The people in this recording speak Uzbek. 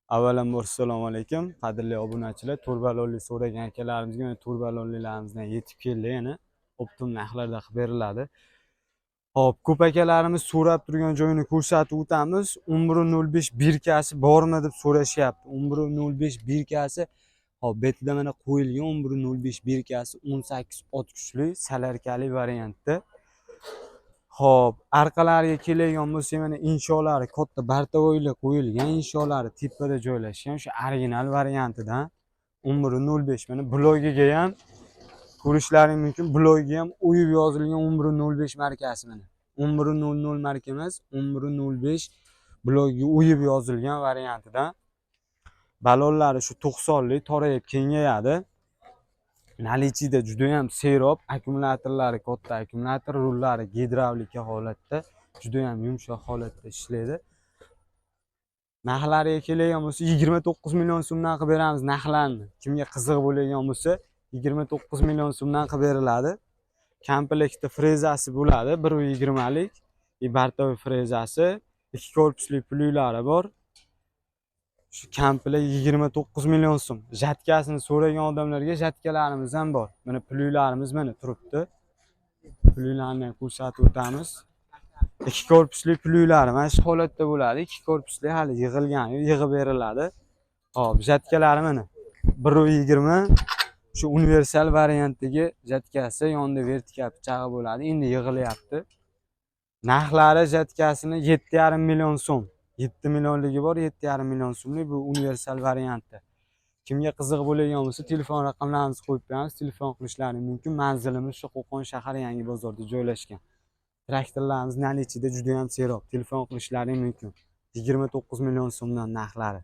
Avvalambor assalomu alaykum, qadrli obunachilar. Turbalonli so'ragan akalarimizga mana turbalonlilarimizdan yetib keldi yana. Optim narxlarda qilib beriladi. Hop, ko'p akalarimiz so'rab turgan joyini ko'rsatib o'tamiz. 11.05 birkasi bormi deb so'rashyapti. 11.05 birkasi hop, betida mana qo'yilgan 11.05 birkasi 18 ot kuchli salarkali variantda. Hop, arqalariga keladigan bo'lsak, mana insholari katta bartavoylar qo'yilgan, insholari tepada joylashgan, o'sha original variantidan 11.05. Mana blogiga ham ko'rishlaring mumkin. Blogiga ham o'yib yozilgan 11.05 markasi mana. 11.00 marka emas, 11.05 blogiga o'yib yozilgan variantidan. Balonlari shu 90lik torayib kengayadi. Nalichida juda ham serob, akkumulyatorlari katta akkumulyator, rullari gidravlika holatda, juda ham yumshoq holatda ishlaydi. Narxlariga keladigan bo'lsa 29 million so'mdan qilib beramiz narxlarni. Kimga qiziq bo'ladigan bo'lsa 29 million so'mdan qilib beriladi. Komplektda frezasi bo'ladi, 1.20 lik, bartoy frezasi, 2 korpusli plyulari bor. Shu komplekt 29 million so'm. Jatkasini so'ragan odamlarga jatkalarimiz ham bor. Mana plyularimiz mana turibdi. Plyularni ko'rsatib o'tamiz. 2 korpusli plyulari mana shu holatda bo'ladi. 2 korpusli hali yig'ilgan, yig'ib beriladi. Hop, jatkalari mana 1.20 shu universal variantdagi jatkasi, yonida vertikal pichog'i bo'ladi. Endi yig'ilyapti. Narxlari jatkasini 7,5 million so'm. 7 millionligi bor, 7,5 million so'mlik bu universal variantda. Kimga qiziq bo'ladigan bo'lsa, telefon raqamlarimizni qo'yib beramiz, telefon qilishlari mumkin. Manzilimiz shu Qo'qon shahar Yangi bozorda joylashgan. Traktorlarimiz nalichida juda ham serob. Telefon qilishlari mumkin. 29 million so'mdan narxlari.